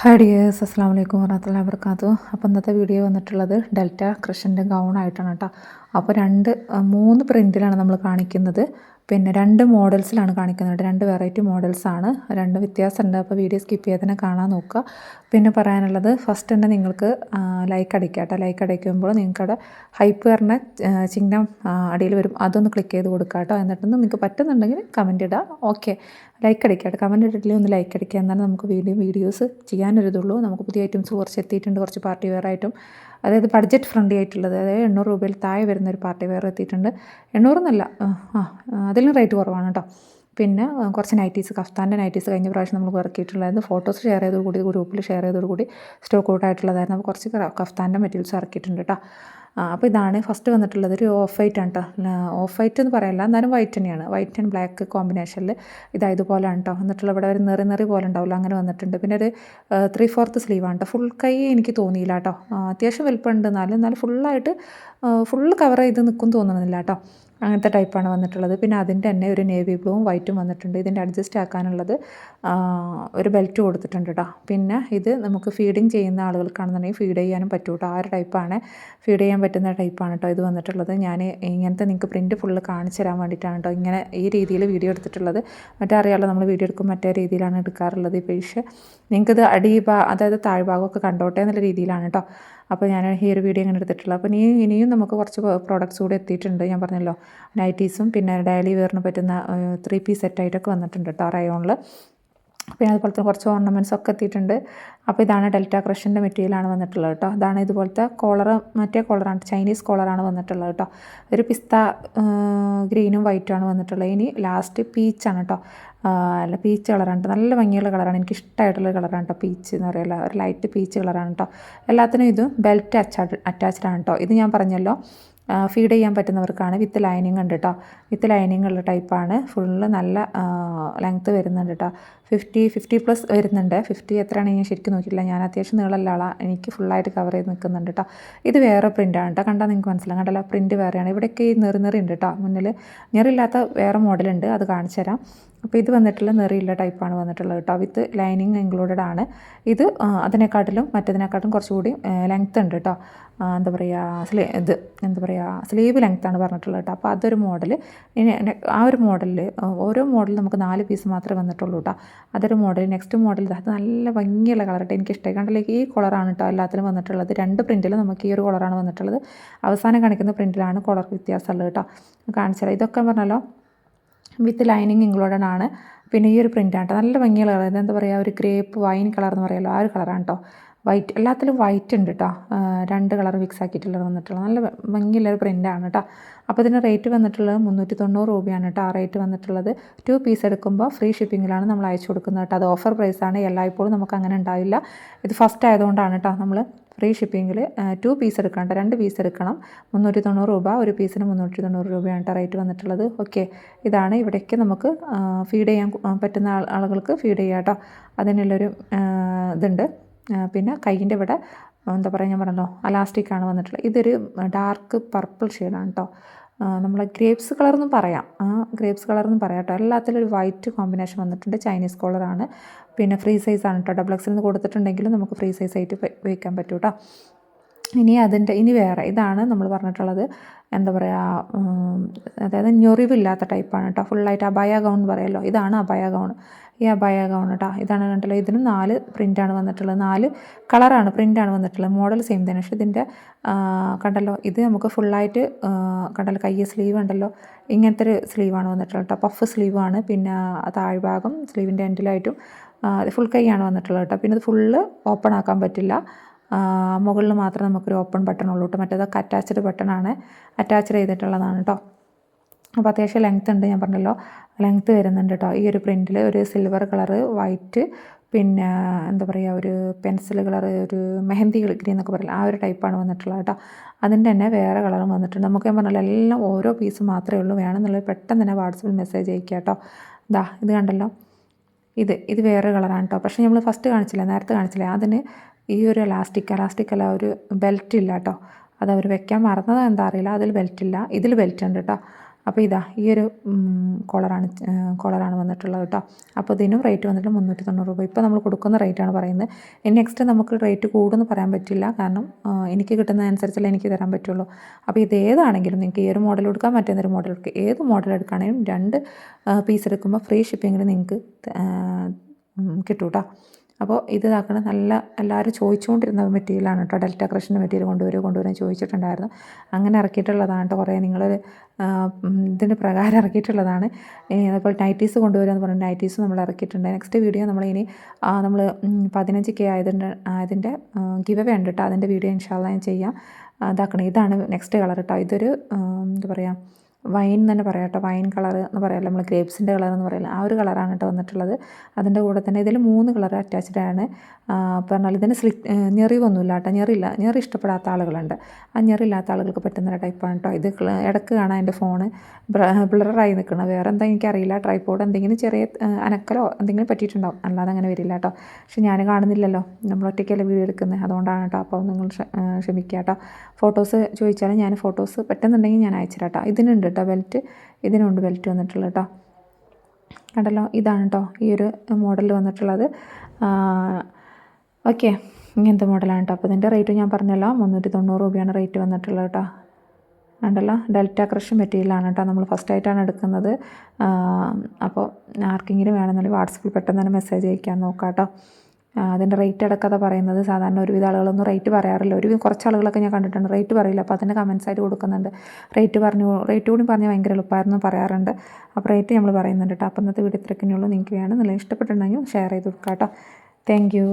Hi dears, അസ്സാം വലൈക്കും വറഹ്മത്തുള്ളാഹി വബറകാതുഹു. അപ്പോൾ ഇന്നത്തെ വീഡിയോ വന്നിട്ടുള്ളത് ഡെൽറ്റ ക്രഷിൻ്റെ ഗൗണായിട്ടാണ് കേട്ടോ. അപ്പോൾ മൂന്ന് പ്രിൻറ്റിലാണ് നമ്മൾ കാണിക്കുന്നത്. പിന്നെ രണ്ട് മോഡൽസിലാണ് കാണിക്കുന്നത്. രണ്ട് വെറൈറ്റി മോഡൽസാണ്, രണ്ട് വ്യത്യാസമുണ്ട്. അപ്പോൾ വീഡിയോ സ്കിപ്പ് ചെയ്യാതെ തന്നെ കാണാൻ നോക്കുക. പിന്നെ പറയാനുള്ളത്, ഫസ്റ്റ് തന്നെ നിങ്ങൾക്ക് ലൈക്ക് അടിക്കുക കേട്ടോ. ലൈക്ക് അടിക്കുമ്പോൾ നിങ്ങൾക്കവിടെ ഹൈപ്പ് പറഞ്ഞ ചിഹ്നം അടിയിൽ വരും, അതൊന്ന് ക്ലിക്ക് ചെയ്ത് കൊടുക്കുക കേട്ടോ. എന്നിട്ടൊന്ന് നിങ്ങൾക്ക് പറ്റുന്നുണ്ടെങ്കിൽ കമൻറ്റ് ഇടുക. ഓക്കെ, ലൈക്ക് അടിക്കുക കേട്ടോ. കമൻറ്റ് ഇട്ടിട്ടില്ലെങ്കിൽ ഒന്ന് ലൈക്ക് അടിക്കുക, എന്നാലും നമുക്ക് വീഡിയോസ് ചെയ്യാനൊരിതുള്ളൂ. നമുക്ക് പുതിയ ഐറ്റംസ് കുറച്ച് എത്തിയിട്ടുണ്ട്, കുറച്ച് പാർട്ടി വെയർ ആയിട്ടും, അതായത് ബഡ്ജറ്റ് ഫ്രണ്ട്ലി ആയിട്ടുള്ളത്, അതായത് 800 രൂപയിൽ താഴെ വരുന്നൊരു പാർട്ടി വെയർ എത്തിയിട്ടുണ്ട്. 800 എന്നല്ല, അതിലും റേറ്റ് കുറവാണ് കേട്ടോ. പിന്നെ കുറച്ച് നൈറ്റീസ്, കഫ്താൻ്റെ നൈറ്റീസ് കഴിഞ്ഞ പ്രാവശ്യം നമ്മൾ ഇറക്കിയിട്ടുള്ളതായിരുന്നു. ഫോട്ടോസ് ഷെയർ ചെയ്തോടുകൂടി, ഗ്രൂപ്പിൽ ഷെയർ ചെയ്തോടുകൂടി സ്റ്റോക്ക് ഔട്ട് ആയിട്ടുള്ളതായിരുന്നു. അപ്പോൾ കുറച്ച് കഫ്താൻ്റെ മെറ്റീരിയൽസ് ഇറക്കിയിട്ടുണ്ട് കേട്ടോ. അപ്പോൾ ഇതാണ് ഫസ്റ്റ് വന്നിട്ടുള്ളത്. ഒരു ഓഫ് വൈറ്റ് ആണ് കേട്ടോ. ഓഫ് വൈറ്റ് എന്ന് പറയല്ല, എന്നാലും വൈറ്റ് തന്നെയാണ്. വൈറ്റ് ആൻഡ് ബ്ലാക്ക് കോമ്പിനേഷനിൽ ഇതുപോലെയാണ് കേട്ടോ. എന്നിട്ടുള്ള ഇവിടെ ഒരു നെറി പോലെ ഉണ്ടാവില്ല, അങ്ങനെ വന്നിട്ടുണ്ട്. പിന്നെ ഒരു 3/4 സ്ലീവാണ് കേട്ടോ. ഫുൾ കൈ എനിക്ക് തോന്നിയില്ല കേട്ടോ. അത്യാവശ്യം വലുപ്പമുണ്ട്, എന്നാലും ഫുള്ളായിട്ട് ഫുള്ള് കവർ ചെയ്ത് നിൽക്കും തോന്നുന്നില്ല കേട്ടോ. അങ്ങനത്തെ ടൈപ്പാണ് വന്നിട്ടുള്ളത്. പിന്നെ അതിൻ്റെ തന്നെ ഒരു നേവി ബ്ലൂവും വൈറ്റും വന്നിട്ടുണ്ട്. ഇതിൻ്റെ അഡ്ജസ്റ്റ് ആക്കാനുള്ളത് ഒരു ബെൽറ്റ് കൊടുത്തിട്ടുണ്ട് കേട്ടോ. പിന്നെ ഇത് നമുക്ക് ഫീഡിങ് ചെയ്യുന്ന ആളുകൾക്കാണെന്നുണ്ടെങ്കിൽ ഫീഡ് ചെയ്യാനും പറ്റും കേട്ടോ. ആ ഒരു ടൈപ്പാണ്, ഫീഡ് ചെയ്യാൻ പറ്റുന്ന ടൈപ്പാണ് കേട്ടോ ഇത് വന്നിട്ടുള്ളത്. ഞാൻ ഇങ്ങനത്തെ നിങ്ങൾക്ക് പ്രിൻറ്റ് ഫുള്ള് കാണിച്ചു തരാൻ വേണ്ടിയിട്ടാണ് കേട്ടോ ഇങ്ങനെ ഈ രീതിയിൽ വീഡിയോ എടുത്തിട്ടുള്ളത്. മറ്റേ അറിയാമല്ലോ, നമ്മൾ വീഡിയോ എടുക്കും മറ്റേ രീതിയിലാണ് എടുക്കാറുള്ളത്. ഈ പേജ് നിങ്ങൾക്കിത് അതായത് താഴ്ഭാഗമൊക്കെ കണ്ടോട്ടെ എന്നുള്ള രീതിയിലാണ് കേട്ടോ. അപ്പോൾ ഞാൻ ഈ ഒരു വീഡിയോ ഇങ്ങനെ എടുത്തിട്ടുള്ളത്. അപ്പോൾ ഇനിയും നമുക്ക് കുറച്ച് പ്രോഡക്റ്റ്സ് കൂടെ എത്തിയിട്ടുണ്ട്. ഞാൻ പറഞ്ഞല്ലോ, നൈറ്റീസും പിന്നെ ഡെയിലി വെയറിന് പറ്റുന്ന 3 പീസ് സെറ്റായിട്ടൊക്കെ വന്നിട്ടുണ്ട് കേട്ടോ റയോണിൽ. പിന്നെ അതുപോലത്തെ കുറച്ച് ഓർണമെൻറ്റ്സ് ഒക്കെ എത്തിയിട്ടുണ്ട്. അപ്പോൾ ഇതാണ് ഡെൽറ്റ ക്രഷിൻ്റെ മെറ്റീരിയലാണ് വന്നിട്ടുള്ളത് കേട്ടോ. ഇതാണ് ഇതുപോലത്തെ കോളർ, മറ്റേ കോളറാണ്, ചൈനീസ് കോളറാണ് വന്നിട്ടുള്ളത് കേട്ടോ. ഒരു പിസ്ത ഗ്രീനും വൈറ്റുമാണ് വന്നിട്ടുള്ളത്. ഇനി ലാസ്റ്റ് പീച്ചാണ് കേട്ടോ. അല്ല, പീച്ച് കളറാണ് കേട്ടോ. നല്ല ഭംഗിയുള്ള കളറാണ്, എനിക്ക് ഇഷ്ടമായിട്ടുള്ള കളറാണ് കേട്ടോ. പീച്ച് എന്ന് പറയുക, ഒരു ലൈറ്റ് പീച്ച് കളറാണ് കേട്ടോ. എല്ലാത്തിനും ഇതും ബെൽറ്റ് അറ്റാച്ച്ഡ് ആണ് കേട്ടോ. ഇത് ഞാൻ പറഞ്ഞല്ലോ, ഫീഡ് ചെയ്യാൻ പറ്റുന്നവർക്കാണ്. വിത്ത് ലൈനിങ് ഉണ്ട് കേട്ടോ. വിത്ത് ലൈനിങ് ഉള്ള ടൈപ്പാണ്. ഫുള്ള് നല്ല ലെങ്ത്ത് വരുന്നുണ്ട് കേട്ടോ. 50+ വരുന്നുണ്ട്. 50 എത്രയാണ് ഞാൻ ശരിക്കും നോക്കിയില്ല. ഞാൻ അത്യാവശ്യം നീളമുള്ള ആളാണ്, എനിക്ക് ഫുള്ളായിട്ട് കവർ ചെയ്ത് നിൽക്കുന്നുണ്ട് കേട്ടോ. ഇത് വേറെ പ്രിൻ്റാണ് കേട്ടോ. കണ്ടാൽ നിങ്ങൾക്ക് മനസ്സിലാവും. കണ്ടല്ലോ, പ്രിൻറ്റ് വേറെയാണ്. ഇവിടെയൊക്കെ ഈ നെറി ഉണ്ട് കേട്ടോ. മുന്നിൽ നെറിയില്ലാത്ത വേറെ മോഡലുണ്ട്, അത് കാണിച്ചു തരാം. അപ്പോൾ ഇത് വന്നിട്ടുള്ള നെറിയുള്ള ടൈപ്പാണ് വന്നിട്ടുള്ളത് കേട്ടോ. വിത്ത് ലൈനിങ് ഇൻക്ലൂഡഡ് ആണ്. ഇത് മറ്റേതിനെക്കാട്ടിലും കുറച്ചുകൂടി ലെങ്ത്ത് ഉണ്ട് കേട്ടോ. സ്ലീവ് ലെങ്ത്താണ് പറഞ്ഞിട്ടുള്ളത് കേട്ടോ. അപ്പോൾ അതൊരു മോഡൽ. ഇനി ആ ഒരു മോഡലിൽ ഓരോ മോഡൽ നമുക്ക് 4 പീസ് മാത്രമേ വന്നിട്ടുള്ളൂ കേട്ടോ. അതൊരു മോഡൽ. നെക്സ്റ്റ് മോഡൽ അത് നല്ല ഭംഗിയുള്ള കളർ കേട്ടോ, എനിക്ക് ഇഷ്ടമായി. കണ്ടല്ലേ, ഈ കളറാണ് കേട്ടോ എല്ലാത്തിലും വന്നിട്ടുള്ളത്. 2 പ്രിൻറ്റിൽ നമുക്ക് ഈ ഒരു കളറാണ് വന്നിട്ടുള്ളത്. അവസാനം കാണിക്കുന്ന പ്രിൻറ്റിലാണ് കളർ വ്യത്യാസമുള്ളത് കേട്ടോ. കാണിച്ചാൽ ഇതൊക്കെ പറഞ്ഞല്ലോ വിത്ത് ലൈനിങ് ഇൻക്ലൂഡഡ് ആണ്. പിന്നെ ഈ ഒരു പ്രിൻ്റാണ് കേട്ടോ, നല്ല ഭംഗിയുള്ള കളർ. ഇതെന്താ പറയുക, ഒരു ഗ്രേപ്പ് വൈൻ കളർ എന്ന് പറയുമല്ലോ, ആ ഒരു കളറാണ് കേട്ടോ. വൈറ്റ്, എല്ലാത്തിലും വൈറ്റ് ഉണ്ട് കേട്ടോ. 2 കളർ മിക്സ് ആക്കിയിട്ടുള്ളത് വന്നിട്ടുള്ളത് നല്ല ഭംഗിയുള്ളൊരു പ്രിൻ്റാണ് കേട്ടോ. അപ്പോൾ ഇതിന് റേറ്റ് വന്നിട്ടുള്ളത് 390 രൂപയാണ് കേട്ടോ. ആ റേറ്റ് വന്നിട്ടുള്ളത് 2 പീസ് എടുക്കുമ്പോൾ ഫ്രീ ഷിപ്പിങ്ങിലാണ് നമ്മൾ അയച്ചു കൊടുക്കുന്നത് കേട്ടോ. അത് ഓഫർ പ്രൈസാണ്, എല്ലായ്പ്പോഴും നമുക്ക് അങ്ങനെ ഉണ്ടാവില്ല. ഇത് ഫസ്റ്റ് ആയതുകൊണ്ടാണ് കേട്ടോ നമ്മൾ ഫ്രീ ഷിപ്പിങ്ങിൽ 2 പീസ് എടുക്കണം, 2 പീസ് എടുക്കണം. 390 രൂപ, ഒരു പീസിന് 390 രൂപയാണ് കേട്ടോ റേറ്റ് വന്നിട്ടുള്ളത്. ഓക്കെ, ഇതാണ്. ഇവിടേക്ക് നമുക്ക് ഫീഡ് ചെയ്യാൻ പറ്റുന്ന ആളുകൾക്ക് ഫീഡ് ചെയ്യാം കേട്ടോ. അതിനുള്ളൊരു ഇതുണ്ട്. പിന്നെ കൈയിൻ്റെ ഇവിടെ എന്താ പറയുക, ഞാൻ പറഞ്ഞല്ലോ അലാസ്റ്റിക്കാണ് വന്നിട്ടുള്ളത്. ഇതൊരു ഡാർക്ക് പർപ്പിൾ ഷെയ്ഡാണ് കേട്ടോ. നമ്മൾ ഗ്രേപ്സ് കളറെന്നും പറയാം, കേട്ടോ. എല്ലാത്തിലും ഒരു വൈറ്റ് കോമ്പിനേഷൻ വന്നിട്ടുണ്ട്. ചൈനീസ് കോളറാണ്. പിന്നെ ഫ്രീ സൈസാണ് കേട്ടോ. XXL എന്ന് കൊടുത്തിട്ടുണ്ടെങ്കിലും നമുക്ക് ഫ്രീ സൈസ് ആയിട്ട് ഉപയോഗിക്കാൻ പറ്റും കേട്ടോ. ഇനി വേറെ ഇതാണ് നമ്മൾ പറഞ്ഞിട്ടുള്ളത്. എന്താ പറയുക, അതായത് ഞൊറിവില്ലാത്ത ടൈപ്പാണ് കേട്ടോ. ഫുള്ളായിട്ട് അബായ ഗൗൺ എന്ന് പറയുമല്ലോ, ഇതാണ് അബായ ഗൗൺ. ഈ അബായ ഗൗൺ കേട്ടോ. ഇതാണ് കണ്ടല്ലോ. ഇതിനും 4 പ്രിൻ്റാണ് വന്നിട്ടുള്ളത്. 4 കളറാണ്, പ്രിൻ്റാണ് വന്നിട്ടുള്ളത്. മോഡൽ സെയിം തന്നെ. പക്ഷേ ഇതിൻ്റെ കണ്ടല്ലോ, ഇത് നമുക്ക് ഫുള്ളായിട്ട് കണ്ടല്ലോ, കയ്യ സ്ലീവ് ഉണ്ടല്ലോ, ഇങ്ങനത്തെ ഒരു സ്ലീവാണ് വന്നിട്ടുള്ളത് കേട്ടോ. പഫ് സ്ലീവാണ്. പിന്നെ താഴ്ഭാഗം സ്ലീവിൻ്റെ എൻഡിലായിട്ടും ഫുൾ കൈയാണ് വന്നിട്ടുള്ളത് കേട്ടോ. പിന്നെ ഇത് ഫുള്ള് ഓപ്പൺ ആക്കാൻ പറ്റില്ല, മുകളിൽ മാത്രമേ നമുക്കൊരു ഓപ്പൺ ബട്ടൺ ഉള്ളൂ കേട്ടോ. മറ്റേതൊക്കെ അറ്റാച്ച്ഡ് ബട്ടണാണ്, അറ്റാച്ച് ചെയ്തിട്ടുള്ളതാണ് കേട്ടോ. അപ്പോൾ അത്യാവശ്യം ലെങ്ത്ത് ഉണ്ട്, ഞാൻ പറഞ്ഞല്ലോ ലെങ്ത്ത് വരുന്നുണ്ട് കേട്ടോ. ഈ ഒരു പ്രിൻറ്റിൽ ഒരു സിൽവർ കളറ്, വൈറ്റ്, പിന്നെ എന്താ പറയുക, ഒരു പെൻസിൽ കളർ, ഒരു മെഹന്തി ഗ്രീൻ എന്നൊക്കെ പറയില്ല, ആ ഒരു ടൈപ്പാണ് വന്നിട്ടുള്ളത് കേട്ടോ. അതിൻ്റെ തന്നെ വേറെ കളറും വന്നിട്ടുണ്ട്. നമുക്ക് ഞാൻ പറഞ്ഞല്ലോ എല്ലാം ഓരോ പീസ് മാത്രമേ ഉള്ളൂ. വേണമെന്നുള്ളത് പെട്ടെന്ന് തന്നെ വാട്സപ്പിൽ മെസ്സേജ് അയക്കുക കേട്ടോ. ഇത് കണ്ടല്ലോ, ഇത് വേറെ കളറാണ് കേട്ടോ. പക്ഷേ നമ്മൾ നേരത്തെ കാണിച്ചില്ലേ, അതിന് ഈ ഒരു എലാസ്റ്റിക് അല്ല, ഒരു ബെൽറ്റ് ഇല്ല കേട്ടോ. അത് അവർ വെക്കാൻ മറന്നതോ എന്താ അറിയില്ല, അതിൽ ബെൽറ്റ് ഇല്ല. ഇതിൽ ബെൽറ്റ് ഉണ്ട് കേട്ടോ. അപ്പോൾ ഇതാ ഈ ഒരു കോളറാണ് വന്നിട്ടുള്ളത് കേട്ടോ. അപ്പോൾ ഇതിനും റേറ്റ് വന്നിട്ട് 390 രൂപ. ഇപ്പോൾ നമ്മൾ കൊടുക്കുന്ന റേറ്റാണ് പറയുന്നത്. ഇനി നെക്സ്റ്റ് നമുക്ക് റേറ്റ് കൂടുമെന്ന് പറയാൻ പറ്റില്ല, കാരണം എനിക്ക് കിട്ടുന്നതനുസരിച്ചല്ലേ എനിക്ക് തരാൻ പറ്റുള്ളൂ. അപ്പോൾ ഇതേതാണെങ്കിലും നിങ്ങൾക്ക് ഈ ഒരു മോഡൽ എടുക്കാം, മറ്റേതൊരു മോഡൽ എടുക്കുക, ഏത് മോഡൽ എടുക്കുകയാണെങ്കിലും 2 പീസ് എടുക്കുമ്പോൾ ഫ്രീ ഷിപ്പിങ്ങിൽ നിങ്ങൾക്ക് കിട്ടും കേട്ടോ. അപ്പോൾ ഇത് ഇതാക്കണം, നല്ല എല്ലാവരും ചോദിച്ചുകൊണ്ടിരുന്ന മെറ്റീരിയലാണ് കേട്ടോ. ഡെൽറ്റ ക്രഷിൻ്റെ മെറ്റീരിയൽ കൊണ്ടുവരാൻ ചോദിച്ചിട്ടുണ്ടായിരുന്നു. അങ്ങനെ ഇറക്കിയിട്ടുള്ളതാണ് കേട്ടോ. കുറേ നിങ്ങൾ ഇതിൻ്റെ പ്രകാരം ഇറക്കിയിട്ടുള്ളതാണ്. അതുപോലെ നൈറ്റീസ് കൊണ്ടുവരുമെന്ന് പറഞ്ഞാൽ നൈറ്റീസ് നമ്മൾ ഇറക്കിയിട്ടുണ്ട്. നെക്സ്റ്റ് വീഡിയോ നമ്മളിനി നമ്മൾ 15K അതിൻ്റെ ഗിവ് അവേ ഉണ്ട് കേട്ടോ. അതിൻ്റെ വീഡിയോ ഇൻഷാല്ലാ ഞാൻ ചെയ്യാം. ഇതാക്കണം, ഇതാണ് നെക്സ്റ്റ് കളർ കേട്ടോ. ഇതൊരു എന്താ പറയുക, വൈൻ തന്നെ പറയാം കേട്ടോ. വൈൻ കളർ എന്ന് പറയാമല്ലോ, നമ്മൾ ഗ്രേപ്സിൻ്റെ കളർ എന്ന് പറയില്ല, ആ ഒരു കളറാണ് കേട്ടോ വന്നിട്ടുള്ളത്. അതിൻ്റെ കൂടെ തന്നെ ഇതിൽ 3 കളർ അറ്റാച്ച്ഡ് ആണ്. പറഞ്ഞാൽ ഇതിന് ഞെറിവൊന്നുമില്ല കേട്ടോ. ഞെറി ഇഷ്ടപ്പെടാത്ത ആളുകളുണ്ട്. ആ ഞെറിയില്ലാത്ത ആളുകൾക്ക് പറ്റുന്ന ടൈപ്പാണ് കേട്ടോ. ഇത് ഇടയ്ക്ക് കാണാൻ എൻ്റെ ഫോണ് ബ്ലറായി നിൽക്കണം. വേറെ എന്താ എനിക്കറിയില്ല, ട്രൈപോഡ് എന്തെങ്കിലും ചെറിയ അനക്കലോ എന്തെങ്കിലും പറ്റിയിട്ടുണ്ടാവും, അല്ലാതെ അങ്ങനെ വരില്ല കേട്ടോ. പക്ഷെ ഞാൻ കാണുന്നില്ലല്ലോ, നമ്മൾ ഒറ്റയ്ക്കല്ലേ വീഡിയോ എടുക്കുന്നത്, അതുകൊണ്ടാണ് കേട്ടോ. അപ്പോൾ നിങ്ങൾ ക്ഷമിക്കുക കേട്ടോ. ഫോട്ടോസ് ചോദിച്ചാലും ഞാൻ ഫോട്ടോസ് പറ്റുന്നുണ്ടെങ്കിൽ ഞാൻ അയച്ചു കേട്ടോ. ഇതിനുണ്ട് കേട്ടോ ബെൽറ്റ്, ഇതിനുണ്ട് ബെൽറ്റ് വന്നിട്ടുള്ളത് കേട്ടോ. കണ്ടല്ലോ, ഇതാണ് കേട്ടോ ഈ ഒരു മോഡൽ വന്നിട്ടുള്ളത്. ഓക്കെ, ഇങ്ങനത്തെ മോഡലാണ് കേട്ടോ. അപ്പോൾ ഇതിൻ്റെ റേറ്റ് ഞാൻ പറഞ്ഞല്ലോ, 390 രൂപയാണ് റേറ്റ് വന്നിട്ടുള്ളത് കേട്ടോ. കണ്ടല്ലോ, ഡെൽറ്റ ക്രഷ് മെറ്റീരിയലാണ് കേട്ടോ. നമ്മൾ ഫസ്റ്റായിട്ടാണ് എടുക്കുന്നത്. അപ്പോൾ ആർക്കെങ്കിലും വേണമെന്നുണ്ടെങ്കിൽ വാട്സപ്പിൽ പെട്ടെന്ന് തന്നെ മെസ്സേജ് അയക്കാൻ നോക്കാം കേട്ടോ. അതിൻ്റെ റേറ്റ് അടക്കാതെ പറയുന്നത്. സാധാരണ ഒരുവിധ ആളുകളൊന്നും റേറ്റ് പറയാറില്ല. കുറച്ച് ആളുകളൊക്കെ ഞാൻ കണ്ടിട്ടുണ്ട് റേറ്റ് പറയില്ല. അപ്പോൾ അതിൻ്റെ കമൻസ് ആയിട്ട് കൊടുക്കുന്നുണ്ട്. റേറ്റ് കൂടി പറഞ്ഞാൽ ഭയങ്കര എളുപ്പമായിരുന്നു പറയാറുണ്ട്. അപ്പോൾ റേറ്റ് നമ്മൾ പറയുന്നുണ്ട് കേട്ടോ. അപ്പോൾ ഇന്നത്തെ വീഡിയോ ഇത്രയൊക്കെ ഉള്ളൂ. നിങ്ങൾക്ക് വേണമെന്നില്ല, ഇഷ്ടപ്പെട്ടിട്ടുണ്ടെങ്കിൽ ഷെയർ ചെയ്ത് കൊടുക്കാം കേട്ടോ. Thank you.